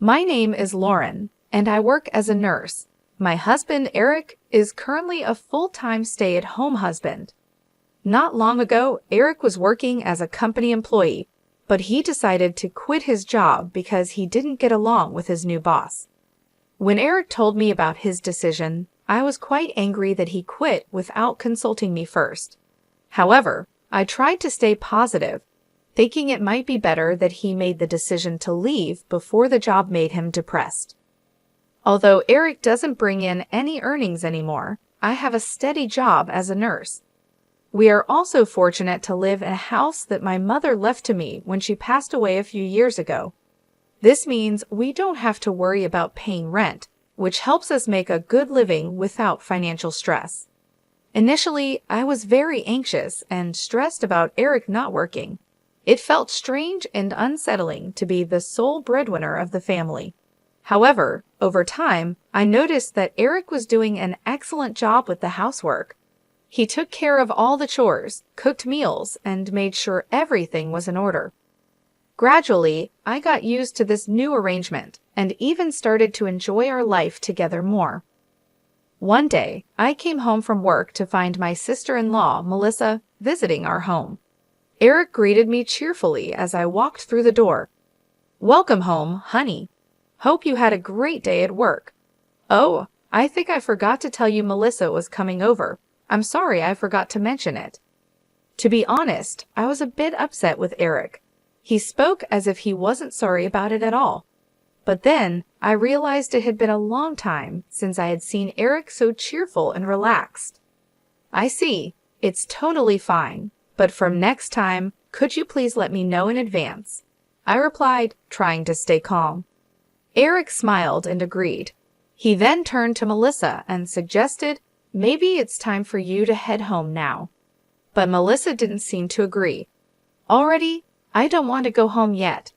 My name is Lauren, and I work as a nurse. My husband, Eric, is currently a full-time stay-at-home husband. Not long ago, Eric was working as a company employee, but he decided to quit his job because he didn't get along with his new boss. When Eric told me about his decision, I was quite angry that he quit without consulting me first. However, I tried to stay positive, thinking it might be better that he made the decision to leave before the job made him depressed. Although Eric doesn't bring in any earnings anymore, I have a steady job as a nurse. We are also fortunate to live in a house that my mother left to me when she passed away a few years ago. This means we don't have to worry about paying rent, which helps us make a good living without financial stress. Initially, I was very anxious and stressed about Eric not working. It felt strange and unsettling to be the sole breadwinner of the family. However, over time, I noticed that Eric was doing an excellent job with the housework. He took care of all the chores, cooked meals, and made sure everything was in order. Gradually, I got used to this new arrangement and even started to enjoy our life together more. One day, I came home from work to find my sister-in-law, Melissa, visiting our home. Eric greeted me cheerfully as I walked through the door. "Welcome home, honey. Hope you had a great day at work." "Oh, I think I forgot to tell you Melissa was coming over. I'm sorry I forgot to mention it." To be honest, I was a bit upset with Eric. He spoke as if he wasn't sorry about it at all. But then, I realized it had been a long time since I had seen Eric so cheerful and relaxed. "I see. It's totally fine. But from next time, could you please let me know in advance?" I replied, trying to stay calm. Eric smiled and agreed. He then turned to Melissa and suggested, "Maybe it's time for you to head home now." But Melissa didn't seem to agree. "Already? I don't want to go home yet.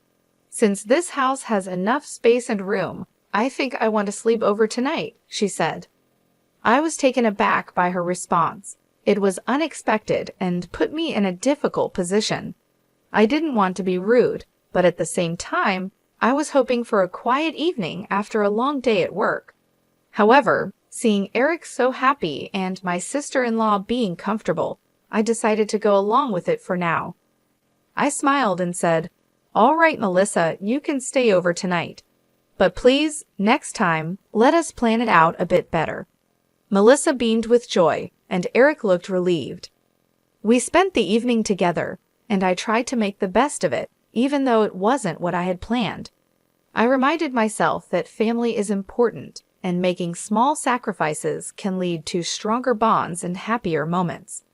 Since this house has enough space and room, I think I want to sleep over tonight," she said. I was taken aback by her response. It was unexpected and put me in a difficult position. I didn't want to be rude, but at the same time, I was hoping for a quiet evening after a long day at work. However, seeing Eric so happy and my sister-in-law being comfortable, I decided to go along with it for now. I smiled and said, "All right, Melissa, you can stay over tonight. But please, next time, let us plan it out a bit better." Melissa beamed with joy, and Eric looked relieved. We spent the evening together, and I tried to make the best of it, even though it wasn't what I had planned. I reminded myself that family is important, and making small sacrifices can lead to stronger bonds and happier moments.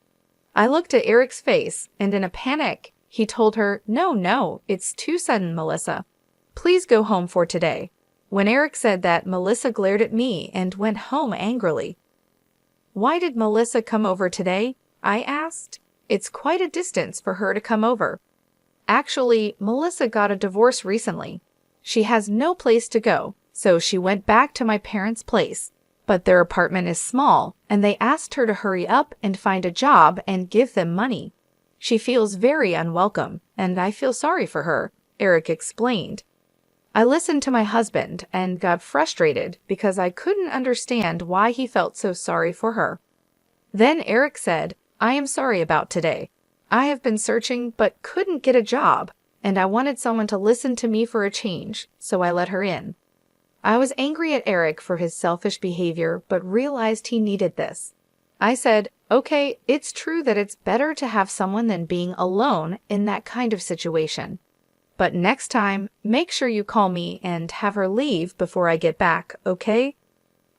I looked at Eric's face, and in a panic, he told her, No, it's too sudden, Melissa. Please go home for today." When Eric said that, Melissa glared at me and went home angrily. "Why did Melissa come over today?" I asked. "It's quite a distance for her to come over." Actually, Melissa got a divorce recently. She has no place to go, so she went back to my parents' place. But their apartment is small, and they asked her to hurry up and find a job and give them money. She feels very unwelcome, and I feel sorry for her, Eric explained. I listened to my husband and got frustrated because I couldn't understand why he felt so sorry for her. Then Eric said, "I am sorry about today. I have been searching but couldn't get a job, and I wanted someone to listen to me for a change, so I let her in." I was angry at Eric for his selfish behavior, but realized he needed this. I said, "Okay, it's true that it's better to have someone than being alone in that kind of situation. But next time, make sure you call me and have her leave before I get back, okay?"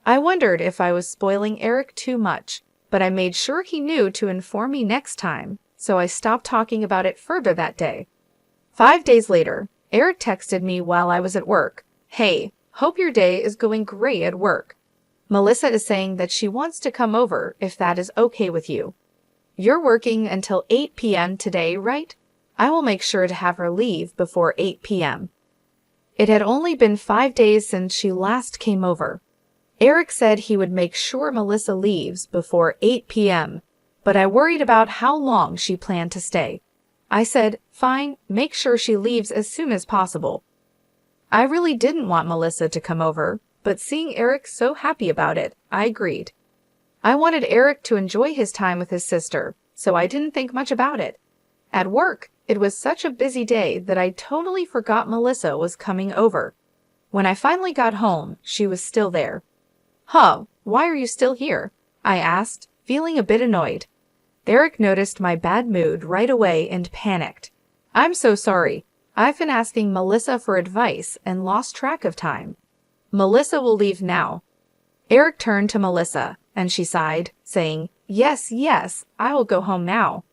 I wondered if I was spoiling Eric too much, but I made sure he knew to inform me next time, so I stopped talking about it further that day. 5 days later, Eric texted me while I was at work. "Hey, hope your day is going great at work. Melissa is saying that she wants to come over if that is okay with you. You're working until 8 p.m. today, right? I will make sure to have her leave before 8 p.m. It had only been 5 days since she last came over. Eric said he would make sure Melissa leaves before 8 p.m., but I worried about how long she planned to stay. I said, "Fine, make sure she leaves as soon as possible." I really didn't want Melissa to come over, but seeing Eric so happy about it, I agreed. I wanted Eric to enjoy his time with his sister, so I didn't think much about it. At work, it was such a busy day that I totally forgot Melissa was coming over. When I finally got home, she was still there. "Huh, why are you still here?" I asked, feeling a bit annoyed. Eric noticed my bad mood right away and panicked. "I'm so sorry. I've been asking Melissa for advice and lost track of time. Melissa will leave now." Eric turned to Melissa, and she sighed, saying, "Yes, yes, I will go home now."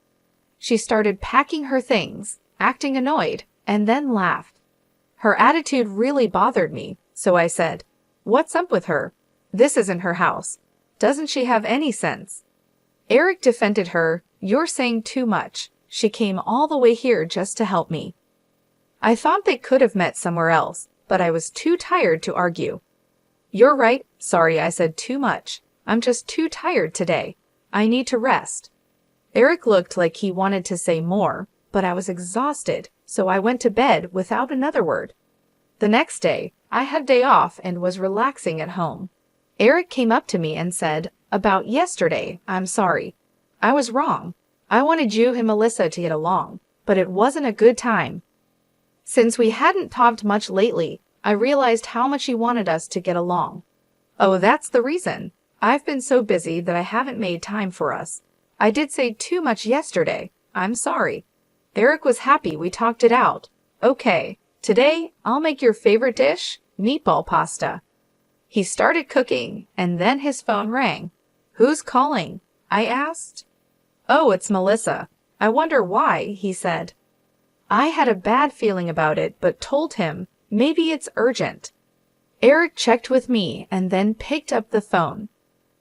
She started packing her things, acting annoyed, and then laughed. Her attitude really bothered me, so I said, "What's up with her? This isn't her house. Doesn't she have any sense?" Eric defended her. "You're saying too much. She came all the way here just to help me." I thought they could have met somewhere else, but I was too tired to argue. "You're right. Sorry I said too much. I'm just too tired today. I need to rest." Eric looked like he wanted to say more, but I was exhausted, so I went to bed without another word. The next day, I had a day off and was relaxing at home. Eric came up to me and said, "About yesterday, I'm sorry. I was wrong. I wanted you and Melissa to get along, but it wasn't a good time. Since we hadn't talked much lately, I realized how much he wanted us to get along." "Oh, that's the reason. I've been so busy that I haven't made time for us. I did say too much yesterday. I'm sorry." Eric was happy we talked it out. "Okay, today I'll make your favorite dish, meatball pasta." He started cooking, and then his phone rang. "Who's calling?" I asked. "Oh, it's Melissa. I wonder why," he said. I had a bad feeling about it, but told him, maybe it's urgent. Eric checked with me and then picked up the phone.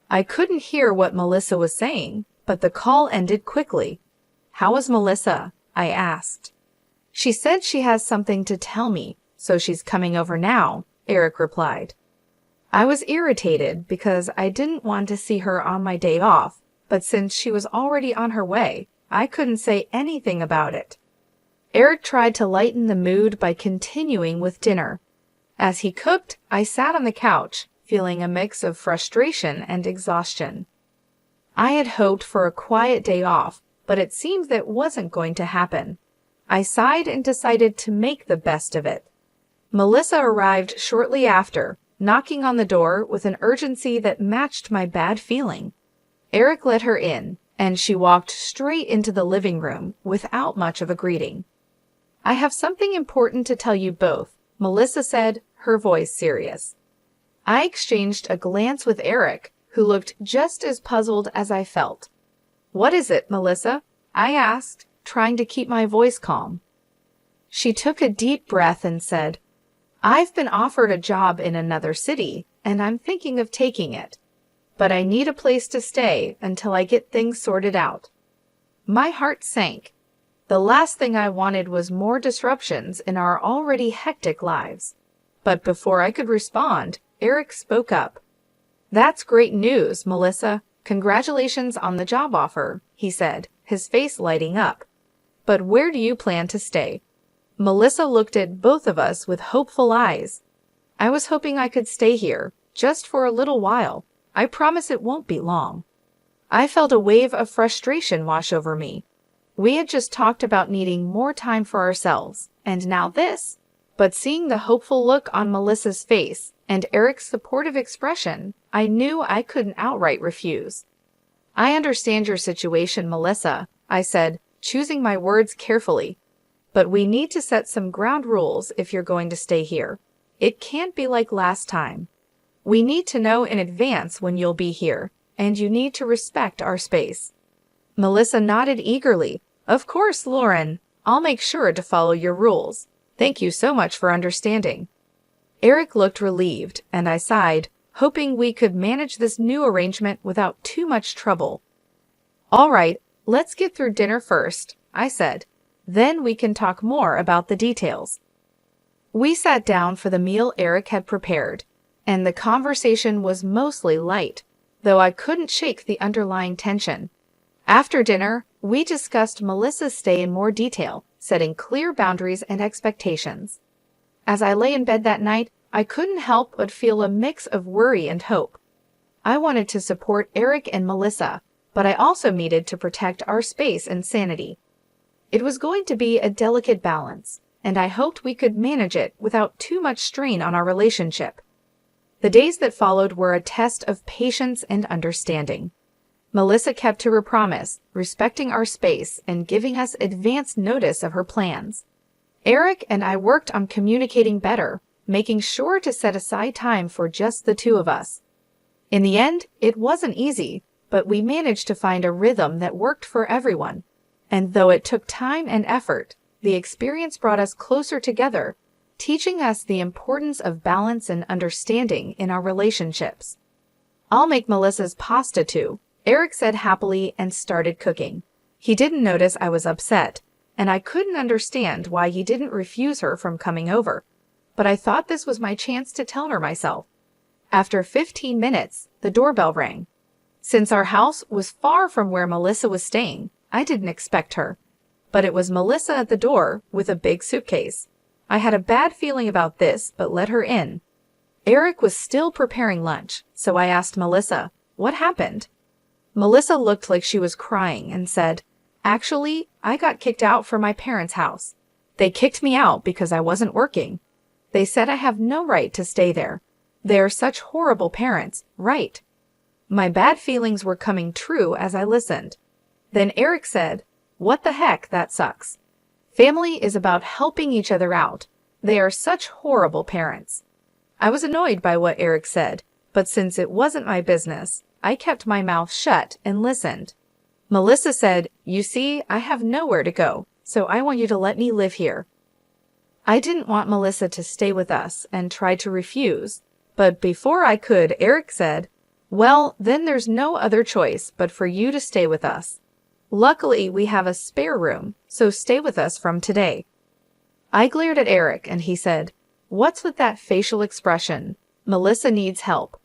I couldn't hear what Melissa was saying, but the call ended quickly. "How is Melissa?" I asked. "She said she has something to tell me, so she's coming over now," Eric replied. I was irritated because I didn't want to see her on my day off, but since she was already on her way, I couldn't say anything about it. Eric tried to lighten the mood by continuing with dinner. As he cooked, I sat on the couch, feeling a mix of frustration and exhaustion. I had hoped for a quiet day off, but it seemed that wasn't going to happen. I sighed and decided to make the best of it. Melissa arrived shortly after, knocking on the door with an urgency that matched my bad feeling. Eric let her in, and she walked straight into the living room without much of a greeting. "I have something important to tell you both," Melissa said, her voice serious. I exchanged a glance with Eric, who looked just as puzzled as I felt. "What is it, Melissa?" I asked, trying to keep my voice calm. She took a deep breath and said, "I've been offered a job in another city, and I'm thinking of taking it. But I need a place to stay until I get things sorted out." My heart sank. The last thing I wanted was more disruptions in our already hectic lives. But before I could respond, Eric spoke up. "That's great news, Melissa. Congratulations on the job offer," he said, his face lighting up. "But where do you plan to stay?" Melissa looked at both of us with hopeful eyes. "I was hoping I could stay here, just for a little while. I promise it won't be long." I felt a wave of frustration wash over me. We had just talked about needing more time for ourselves, and now this. But seeing the hopeful look on Melissa's face and Eric's supportive expression, I knew I couldn't outright refuse. "I understand your situation, Melissa," I said, choosing my words carefully. "But we need to set some ground rules if you're going to stay here. It can't be like last time. We need to know in advance when you'll be here, and you need to respect our space." Melissa nodded eagerly. "Of course, Lauren. I'll make sure to follow your rules. Thank you so much for understanding." Eric looked relieved, and I sighed, hoping we could manage this new arrangement without too much trouble. "All right, let's get through dinner first," I said. "Then we can talk more about the details." We sat down for the meal Eric had prepared, and the conversation was mostly light, though I couldn't shake the underlying tension. After dinner, we discussed Melissa's stay in more detail, setting clear boundaries and expectations. As I lay in bed that night, I couldn't help but feel a mix of worry and hope. I wanted to support Eric and Melissa, but I also needed to protect our space and sanity. It was going to be a delicate balance, and I hoped we could manage it without too much strain on our relationship. The days that followed were a test of patience and understanding. Melissa kept to her promise, respecting our space and giving us advance notice of her plans. Eric and I worked on communicating better, making sure to set aside time for just the two of us. In the end, it wasn't easy, but we managed to find a rhythm that worked for everyone. And though it took time and effort, the experience brought us closer together, teaching us the importance of balance and understanding in our relationships. "I'll make Melissa's pasta too," Eric said happily and started cooking. He didn't notice I was upset, and I couldn't understand why he didn't refuse her from coming over. But I thought this was my chance to tell her myself. After 15 minutes, the doorbell rang. Since our house was far from where Melissa was staying, I didn't expect her. But it was Melissa at the door with a big suitcase. I had a bad feeling about this, but let her in. Eric was still preparing lunch, so I asked Melissa, "What happened?" Melissa looked like she was crying and said, "Actually, I got kicked out from my parents' house. They kicked me out because I wasn't working. They said I have no right to stay there. They are such horrible parents, right?" My bad feelings were coming true as I listened. Then Eric said, "What the heck, that sucks. Family is about helping each other out. They are such horrible parents." I was annoyed by what Eric said, but since it wasn't my business, I kept my mouth shut and listened. Melissa said, "You see, I have nowhere to go, so I want you to let me live here." I didn't want Melissa to stay with us and tried to refuse, but before I could, Eric said, "Well, then there's no other choice but for you to stay with us. Luckily, we have a spare room, so stay with us from today." I glared at Eric and he said, "What's with that facial expression? Melissa needs help."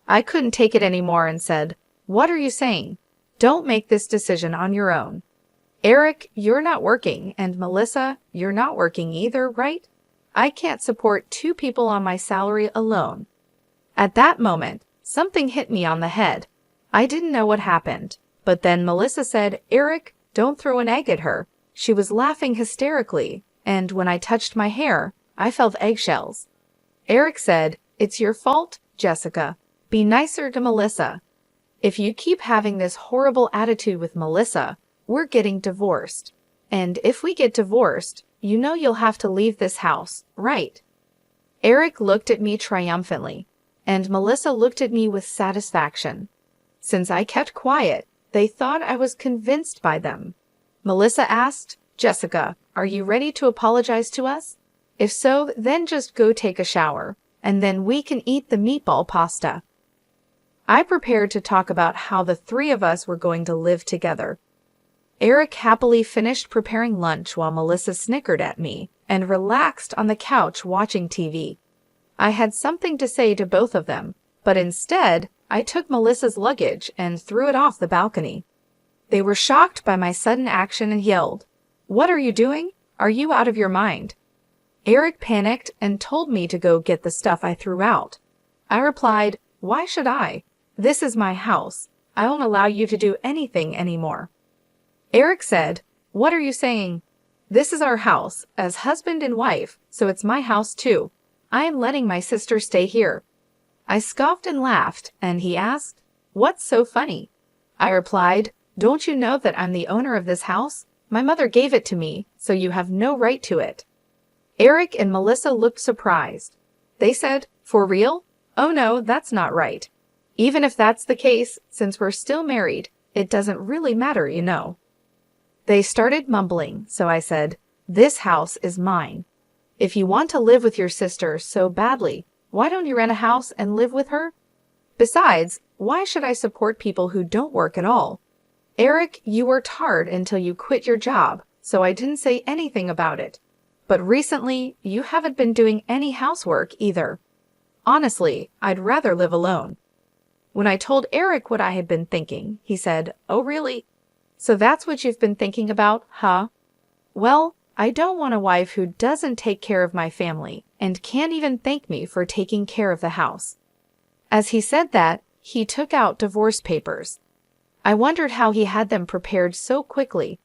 I couldn't take it anymore and said, "What are you saying? Don't make this decision on your own. Eric, you're not working, and Melissa, you're not working either, right? I can't support two people on my salary alone." At that moment, something hit me on the head. I didn't know what happened, but then Melissa said, "Eric, don't throw an egg at her." She was laughing hysterically, and when I touched my hair, I felt eggshells. Eric said, "It's your fault, Jessica. Be nicer to Melissa. If you keep having this horrible attitude with Melissa, we're getting divorced. And if we get divorced, you know you'll have to leave this house, right?" Eric looked at me triumphantly, and Melissa looked at me with satisfaction. Since I kept quiet, they thought I was convinced by them. Melissa asked, "Jessica, are you ready to apologize to us? If so, then just go take a shower, and then we can eat the meatball pasta." I prepared to talk about how the three of us were going to live together. Eric happily finished preparing lunch while Melissa snickered at me and relaxed on the couch watching TV. I had something to say to both of them, but instead, I took Melissa's luggage and threw it off the balcony. They were shocked by my sudden action and yelled, "What are you doing? Are you out of your mind?" Eric panicked and told me to go get the stuff I threw out. I replied, "Why should I? This is my house. I won't allow you to do anything anymore." Eric said, "What are you saying? This is our house, as husband and wife, so it's my house too. I am letting my sister stay here." I scoffed and laughed, and he asked, "What's so funny?" I replied, "Don't you know that I'm the owner of this house? My mother gave it to me, so you have no right to it." Eric and Melissa looked surprised. They said, "For real? Oh no, that's not right. Even if that's the case, since we're still married, it doesn't really matter, you know." They started mumbling, so I said, "This house is mine. If you want to live with your sister so badly, why don't you rent a house and live with her? Besides, why should I support people who don't work at all? Eric, you worked hard until you quit your job, so I didn't say anything about it. But recently, you haven't been doing any housework either. Honestly, I'd rather live alone." When I told Eric what I had been thinking, he said, "Oh really? So that's what you've been thinking about, huh? Well, I don't want a wife who doesn't take care of my family and can't even thank me for taking care of the house." As he said that, he took out divorce papers. I wondered how he had them prepared so quickly.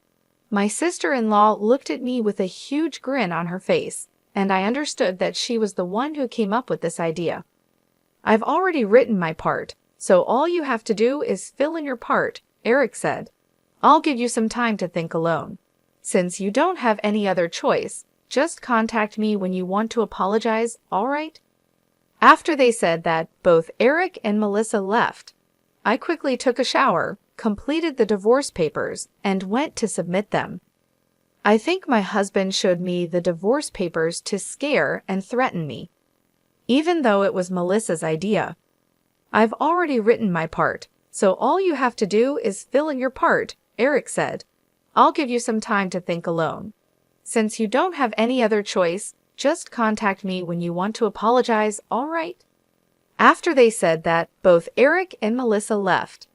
My sister-in-law looked at me with a huge grin on her face, and I understood that she was the one who came up with this idea. "I've already written my part, so all you have to do is fill in your part," Eric said. "I'll give you some time to think alone. Since you don't have any other choice, just contact me when you want to apologize, all right?" After they said that, both Eric and Melissa left. I quickly took a shower, completed the divorce papers, and went to submit them. I think my husband showed me the divorce papers to scare and threaten me, even though it was Melissa's idea. "I've already written my part, so all you have to do is fill in your part," Eric said. "I'll give you some time to think alone. Since you don't have any other choice, just contact me when you want to apologize, all right?" After they said that, both Eric and Melissa left.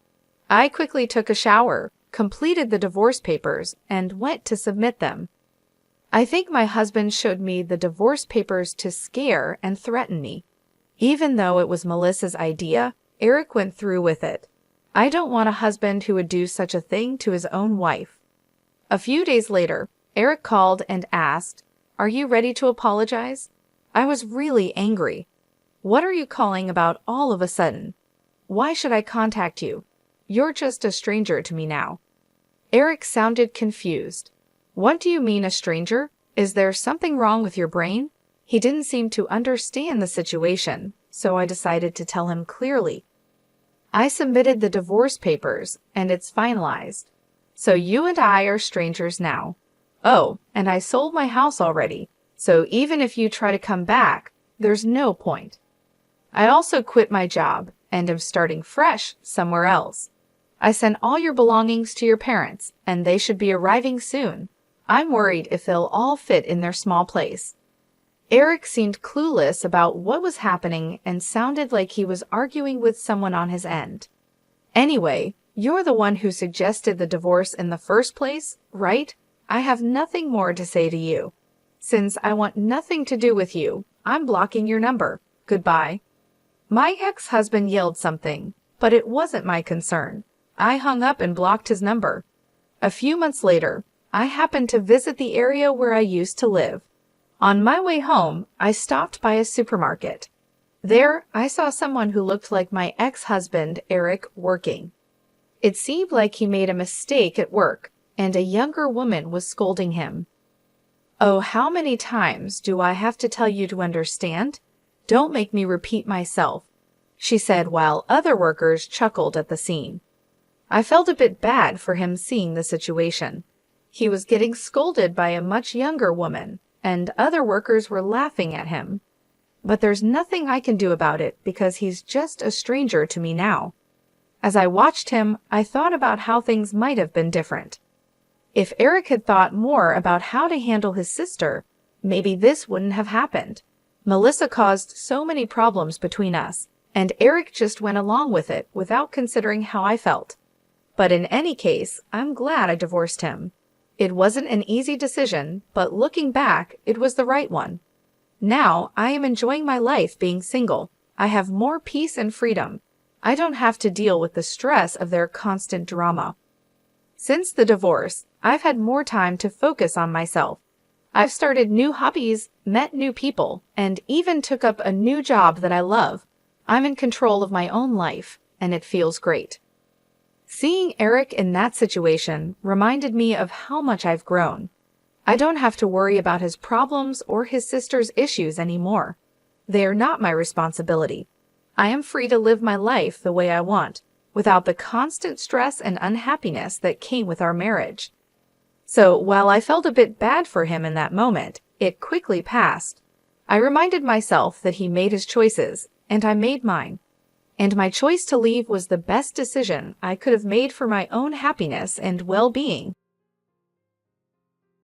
I quickly took a shower, completed the divorce papers, and went to submit them. I think my husband showed me the divorce papers to scare and threaten me. Even though it was Melissa's idea, Eric went through with it. I don't want a husband who would do such a thing to his own wife. A few days later, Eric called and asked, "Are you ready to apologize?" I was really angry. "What are you calling about all of a sudden? Why should I contact you? You're just a stranger to me now." Eric sounded confused. "What do you mean, a stranger? Is there something wrong with your brain?" He didn't seem to understand the situation, so I decided to tell him clearly. "I submitted the divorce papers, and it's finalized. So you and I are strangers now. Oh, and I sold my house already, so even if you try to come back, there's no point. I also quit my job and am starting fresh somewhere else. I sent all your belongings to your parents, and they should be arriving soon. I'm worried if they'll all fit in their small place." Eric seemed clueless about what was happening and sounded like he was arguing with someone on his end. "Anyway, you're the one who suggested the divorce in the first place, right? I have nothing more to say to you. Since I want nothing to do with you, I'm blocking your number. Goodbye." My ex-husband yelled something, but it wasn't my concern. I hung up and blocked his number. A few months later, I happened to visit the area where I used to live. On my way home, I stopped by a supermarket. There, I saw someone who looked like my ex-husband, Eric, working. It seemed like he made a mistake at work, and a younger woman was scolding him. "Oh, how many times do I have to tell you to understand? Don't make me repeat myself," she said while other workers chuckled at the scene. I felt a bit bad for him seeing the situation. He was getting scolded by a much younger woman, and other workers were laughing at him. But there's nothing I can do about it because he's just a stranger to me now. As I watched him, I thought about how things might have been different. If Eric had thought more about how to handle his sister, maybe this wouldn't have happened. Melissa caused so many problems between us, and Eric just went along with it without considering how I felt. But in any case, I'm glad I divorced him. It wasn't an easy decision, but looking back, it was the right one. Now, I am enjoying my life being single. I have more peace and freedom. I don't have to deal with the stress of their constant drama. Since the divorce, I've had more time to focus on myself. I've started new hobbies, met new people, and even took up a new job that I love. I'm in control of my own life, and it feels great. Seeing Eric in that situation reminded me of how much I've grown. I don't have to worry about his problems or his sister's issues anymore. They are not my responsibility. I am free to live my life the way I want, without the constant stress and unhappiness that came with our marriage. So while I felt a bit bad for him in that moment, it quickly passed. I reminded myself that he made his choices, and I made mine. And my choice to leave was the best decision I could have made for my own happiness and well-being.